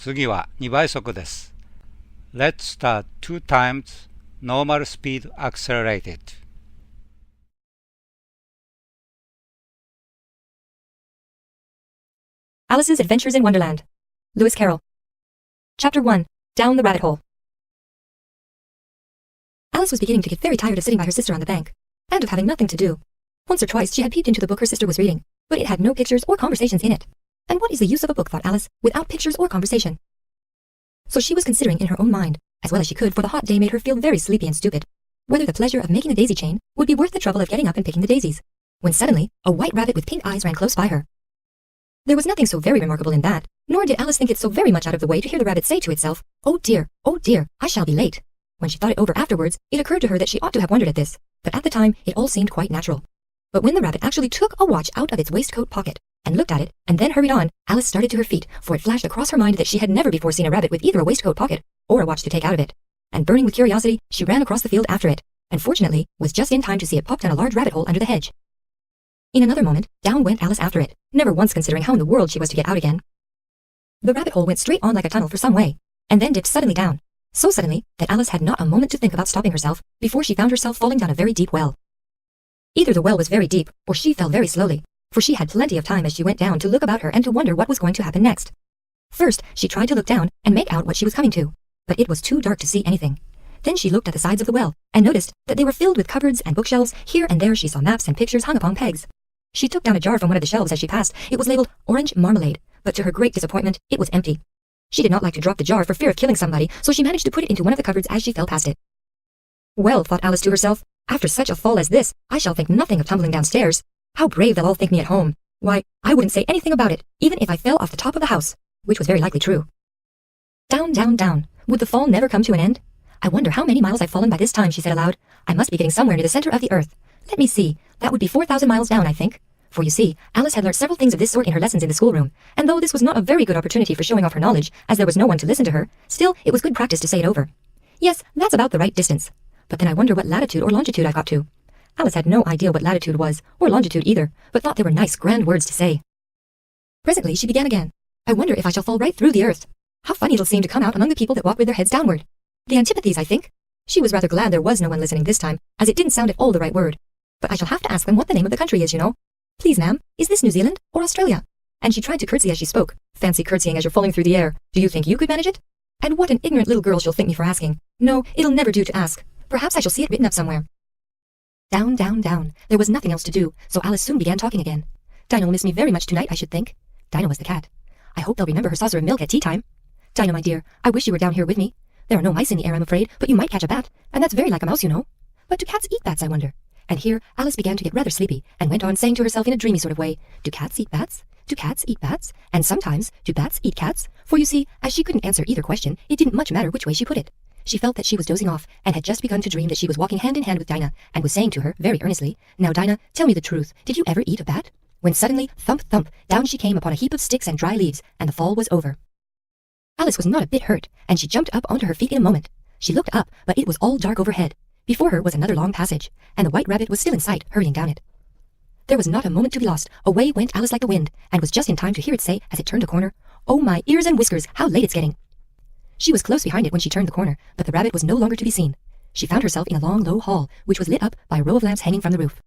次は2倍速です。Let's start 2 times normal speed accelerated. Alice's Adventures in Wonderland. Lewis Carroll. Chapter 1. Down the Rabbit Hole. Alice was beginning to get very tired of sitting by her sister on the bank, and of having nothing to do. Once or twice she had peeped into the book her sister was reading, but it had no pictures or conversations in it. And what is the use of a book, thought Alice, without pictures or conversation? So she was considering in her own mind, as well as she could, for the hot day made her feel very sleepy and stupid, whether the pleasure of making the daisy chain would be worth the trouble of getting up and picking the daisies, when suddenly a white rabbit with pink eyes ran close by her. There was nothing so very remarkable in that, nor did Alice think it so very much out of the way to hear the rabbit say to itself, oh dear, I shall be late." When she thought it over afterwards, it occurred to her that she ought to have wondered at this, but at the time it all seemed quite natural. But when the rabbit actually took a watch out of its waistcoat pocket, and looked at it, and then hurried on, Alice started to her feet, for it flashed across her mind that she had never before seen a rabbit with either a waistcoat pocket, or a watch to take out of it. And burning with curiosity, she ran across the field after it, and fortunately, was just in time to see it pop down a large rabbit hole under the hedge. In another moment, down went Alice after it, never once considering how in the world she was to get out again. The rabbit hole went straight on like a tunnel for some way, and then dipped suddenly down, so suddenly that Alice had not a moment to think about stopping herself before she found herself falling down a very deep well. Either the well was very deep, or she fell very slowly, for she had plenty of time as she went down to look about her and to wonder what was going to happen next. First, she tried to look down and make out what she was coming to, but it was too dark to see anything. Then she looked at the sides of the well, and noticed that they were filled with cupboards and bookshelves. Here and there she saw maps and pictures hung upon pegs. She took down a jar from one of the shelves as she passed. It was labeled orange marmalade, but to her great disappointment, it was empty. She did not like to drop the jar for fear of killing somebody, so she managed to put it into one of the cupboards as she fell past it. Well, thought Alice to herself, after such a fall as this, I shall think nothing of tumbling downstairs. How brave they'll all think me at home. Why, I wouldn't say anything about it, even if I fell off the top of the house, which was very likely true. Down, down, down. Would the fall never come to an end? I wonder how many miles I've fallen by this time, she said aloud. I must be getting somewhere near the center of the earth. Let me see. That would be 4,000 miles down, I think. For you see, Alice had learnt several things of this sort in her lessons in the schoolroom, and though this was not a very good opportunity for showing off her knowledge, as there was no one to listen to her, still, it was good practice to say it over. Yes, that's about the right distance. But then I wonder what latitude or longitude I've got to. Alice had no idea what latitude was, or longitude either, but thought they were nice, grand words to say. Presently she began again. I wonder if I shall fall right through the earth. How funny it'll seem to come out among the people that walk with their heads downward. The antipathies, I think. She was rather glad there was no one listening this time, as it didn't sound at all the right word. But I shall have to ask them what the name of the country is, you know. Please, ma'am, is this New Zealand or Australia? And she tried to curtsy as she spoke. Fancy curtsying as you're falling through the air. Do you think you could manage it? And what an ignorant little girl she'll think me for asking. No, it'll never do to ask. Perhaps I shall see it written up somewhere. Down, down, down. There was nothing else to do, so Alice soon began talking again. Dinah will miss me very much tonight, I should think. Dinah was the cat. I hope they'll remember her saucer of milk at tea time. Dinah, my dear, I wish you were down here with me. There are no mice in the air, I'm afraid, but you might catch a bat, and that's very like a mouse, you know. But do cats eat bats, I wonder? And here Alice began to get rather sleepy, and went on saying to herself in a dreamy sort of way, do cats eat bats? Do cats eat bats? And sometimes, do bats eat cats? For you see, as she couldn't answer either question, it didn't much matter which way she put it. She felt that she was dozing off, and had just begun to dream that she was walking hand in hand with Dinah, and was saying to her, very earnestly, now Dinah, tell me the truth, did you ever eat a bat? When suddenly, thump, thump, down she came upon a heap of sticks and dry leaves, and the fall was over. Alice was not a bit hurt, and she jumped up onto her feet in a moment. She looked up, but it was all dark overhead. Before her was another long passage, and the white rabbit was still in sight, hurrying down it. There was not a moment to be lost. Away went Alice like the wind, and was just in time to hear it say, as it turned a corner, oh my ears and whiskers, how late it's getting. She was close behind it when she turned the corner, but the rabbit was no longer to be seen. She found herself in a long, low hall, which was lit up by a row of lamps hanging from the roof.